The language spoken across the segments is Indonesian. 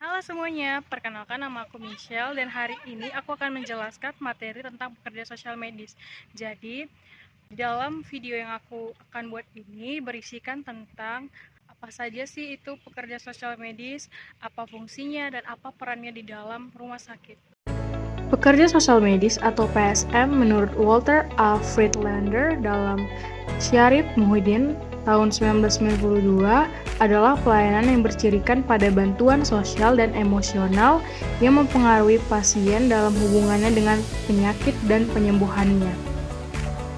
Halo semuanya, perkenalkan nama aku Michelle dan hari ini aku akan menjelaskan materi tentang pekerja sosial medis. Jadi, dalam video yang aku akan buat ini berisikan tentang apa saja sih itu pekerja sosial medis, apa fungsinya, dan apa perannya di dalam rumah sakit. Pekerja sosial medis atau PSM menurut Walter A. Friedlander dalam Syarif Muhyiddin tahun 1992 adalah pelayanan yang bercirikan pada bantuan sosial dan emosional yang mempengaruhi pasien dalam hubungannya dengan penyakit dan penyembuhannya.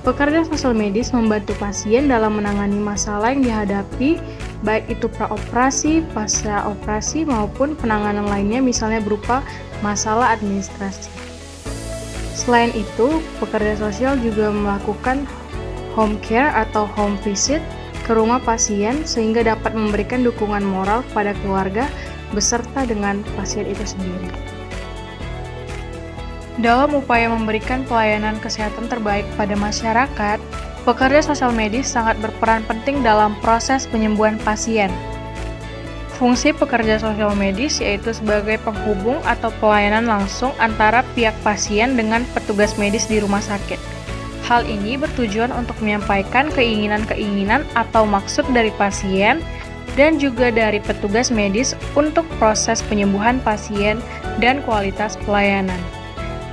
Pekerja sosial medis membantu pasien dalam menangani masalah yang dihadapi, baik itu praoperasi, pasca operasi, maupun penanganan lainnya misalnya berupa masalah administrasi. Selain itu, pekerja sosial juga melakukan home care atau home visit ke rumah pasien sehingga dapat memberikan dukungan moral kepada keluarga beserta dengan pasien itu sendiri. Dalam upaya memberikan pelayanan kesehatan terbaik pada masyarakat, pekerja sosial medis sangat berperan penting dalam proses penyembuhan pasien. Fungsi pekerja sosial medis yaitu sebagai penghubung atau pelayanan langsung antara pihak pasien dengan petugas medis di rumah sakit. Hal ini bertujuan untuk menyampaikan keinginan-keinginan atau maksud dari pasien dan juga dari petugas medis untuk proses penyembuhan pasien dan kualitas pelayanan.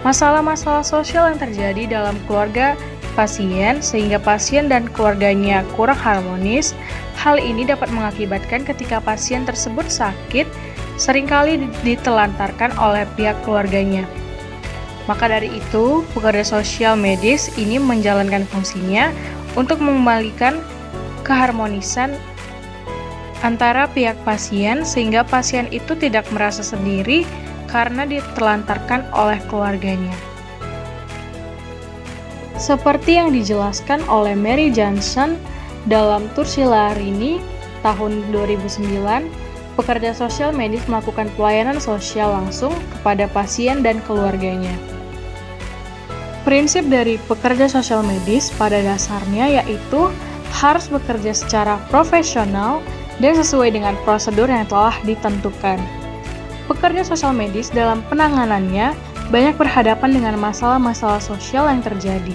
Masalah-masalah sosial yang terjadi dalam keluarga pasien sehingga pasien dan keluarganya kurang harmonis, hal ini dapat mengakibatkan ketika pasien tersebut sakit, seringkali ditelantarkan oleh pihak keluarganya. Maka dari itu, pekerja sosial medis ini menjalankan fungsinya untuk mengembalikan keharmonisan antara pihak pasien sehingga pasien itu tidak merasa sendiri karena ditelantarkan oleh keluarganya. Seperti yang dijelaskan oleh Mary Johnson dalam Tursilarini tahun 2009, pekerja sosial medis melakukan pelayanan sosial langsung kepada pasien dan keluarganya. Prinsip dari pekerja sosial medis pada dasarnya yaitu harus bekerja secara profesional dan sesuai dengan prosedur yang telah ditentukan. Pekerja sosial medis dalam penanganannya banyak berhadapan dengan masalah-masalah sosial yang terjadi,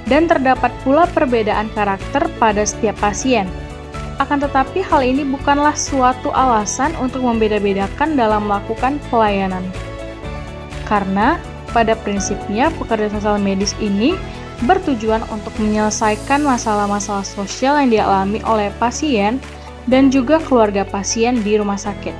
dan terdapat pula perbedaan karakter pada setiap pasien. Akan tetapi hal ini bukanlah suatu alasan untuk membeda-bedakan dalam melakukan pelayanan. Karena pada prinsipnya pekerja sosial medis ini bertujuan untuk menyelesaikan masalah-masalah sosial yang dialami oleh pasien dan juga keluarga pasien di rumah sakit.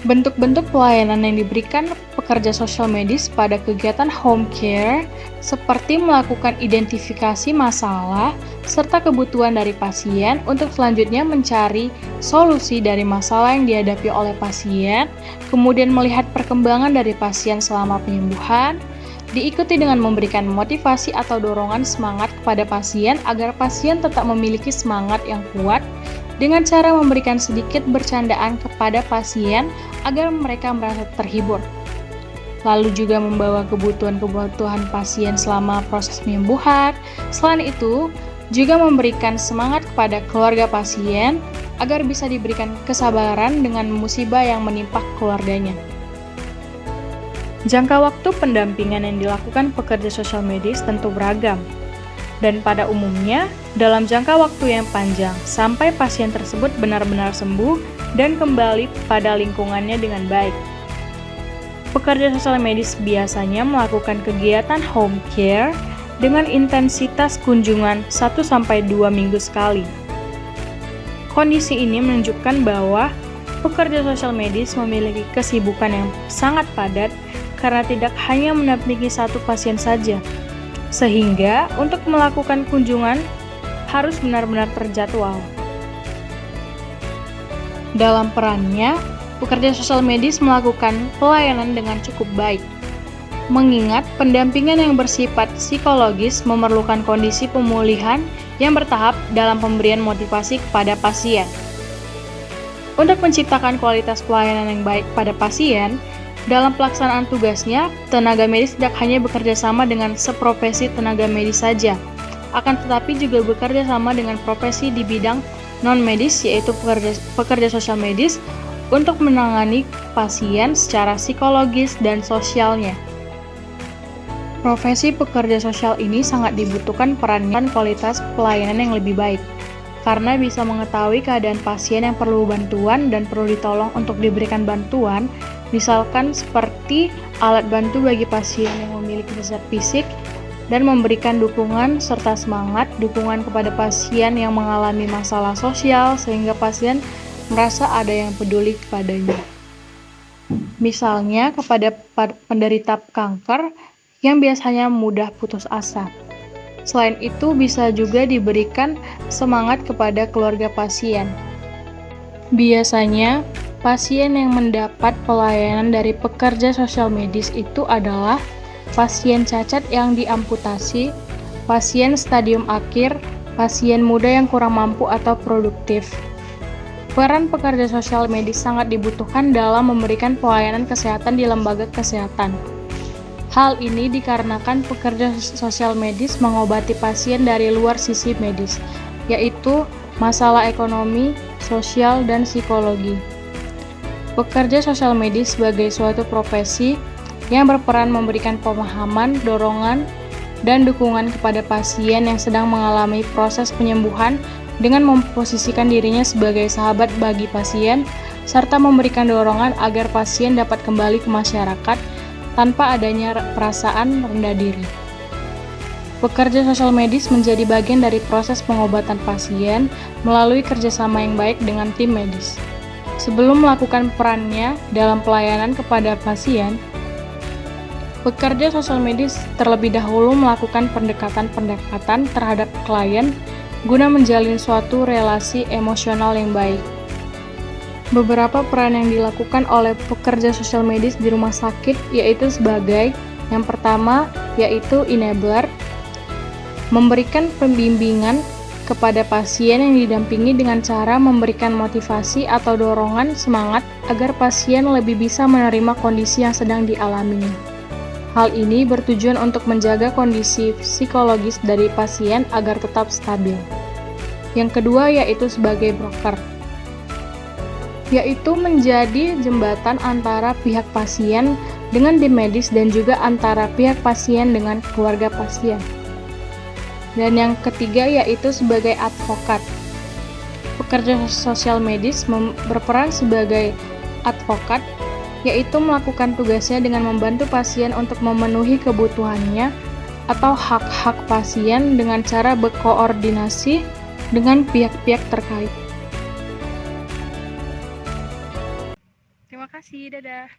Bentuk-bentuk pelayanan yang diberikan pekerja sosial medis pada kegiatan home care seperti melakukan identifikasi masalah serta kebutuhan dari pasien untuk selanjutnya mencari solusi dari masalah yang dihadapi oleh pasien, kemudian melihat perkembangan dari pasien selama penyembuhan, diikuti dengan memberikan motivasi atau dorongan semangat kepada pasien agar pasien tetap memiliki semangat yang kuat dengan cara memberikan sedikit bercandaan kepada pasien agar mereka merasa terhibur. Lalu juga membawa kebutuhan-kebutuhan pasien selama proses penyembuhan. Selain itu, juga memberikan semangat kepada keluarga pasien agar bisa diberikan kesabaran dengan musibah yang menimpa keluarganya. Jangka waktu pendampingan yang dilakukan pekerja sosial medis tentu beragam. Dan pada umumnya, dalam jangka waktu yang panjang, sampai pasien tersebut benar-benar sembuh dan kembali pada lingkungannya dengan baik. Pekerja sosial medis biasanya melakukan kegiatan home care dengan intensitas kunjungan 1-2 minggu sekali. Kondisi ini menunjukkan bahwa pekerja sosial medis memiliki kesibukan yang sangat padat karena tidak hanya mendampingi satu pasien saja, sehingga untuk melakukan kunjungan harus benar-benar terjadwal. Dalam perannya, pekerja sosial medis melakukan pelayanan dengan cukup baik, mengingat pendampingan yang bersifat psikologis memerlukan kondisi pemulihan yang bertahap dalam pemberian motivasi kepada pasien. Untuk menciptakan kualitas pelayanan yang baik pada pasien, dalam pelaksanaan tugasnya, tenaga medis tidak hanya bekerja sama dengan seprofesi tenaga medis saja, akan tetapi juga bekerja sama dengan profesi di bidang non-medis, yaitu pekerja sosial medis, untuk menangani pasien secara psikologis dan sosialnya. Profesi pekerja sosial ini sangat dibutuhkan perannya dan kualitas pelayanan yang lebih baik, karena bisa mengetahui keadaan pasien yang perlu bantuan dan perlu ditolong untuk diberikan bantuan, misalkan seperti alat bantu bagi pasien yang memiliki cacat fisik, dan memberikan dukungan serta semangat dukungan kepada pasien yang mengalami masalah sosial sehingga pasien merasa ada yang peduli kepadanya. Misalnya kepada penderita kanker yang biasanya mudah putus asa. Selain itu bisa juga diberikan semangat kepada keluarga pasien. Biasanya pasien yang mendapat pelayanan dari pekerja sosial medis itu adalah pasien cacat yang diamputasi, pasien stadium akhir, pasien muda yang kurang mampu atau produktif. Peran pekerja sosial medis sangat dibutuhkan dalam memberikan pelayanan kesehatan di lembaga kesehatan. Hal ini dikarenakan pekerja sosial medis mengobati pasien dari luar sisi medis, yaitu masalah ekonomi, sosial, dan psikologi. Pekerja sosial medis sebagai suatu profesi yang berperan memberikan pemahaman, dorongan, dan dukungan kepada pasien yang sedang mengalami proses penyembuhan dengan memposisikan dirinya sebagai sahabat bagi pasien, serta memberikan dorongan agar pasien dapat kembali ke masyarakat tanpa adanya perasaan rendah diri. Pekerja sosial medis menjadi bagian dari proses pengobatan pasien melalui kerjasama yang baik dengan tim medis. Sebelum melakukan perannya dalam pelayanan kepada pasien, pekerja sosial medis terlebih dahulu melakukan pendekatan-pendekatan terhadap klien guna menjalin suatu relasi emosional yang baik. Beberapa peran yang dilakukan oleh pekerja sosial medis di rumah sakit yaitu sebagai yang pertama yaitu enabler, memberikan pembimbingan kepada pasien yang didampingi dengan cara memberikan motivasi atau dorongan semangat agar pasien lebih bisa menerima kondisi yang sedang dialaminya. Hal ini bertujuan untuk menjaga kondisi psikologis dari pasien agar tetap stabil. Yang kedua yaitu sebagai broker, yaitu menjadi jembatan antara pihak pasien dengan tim medis dan juga antara pihak pasien dengan keluarga pasien. Dan yang ketiga yaitu sebagai advokat. Pekerja sosial medis berperan sebagai advokat, yaitu melakukan tugasnya dengan membantu pasien untuk memenuhi kebutuhannya atau hak-hak pasien dengan cara berkoordinasi dengan pihak-pihak terkait. Terima kasih, dadah.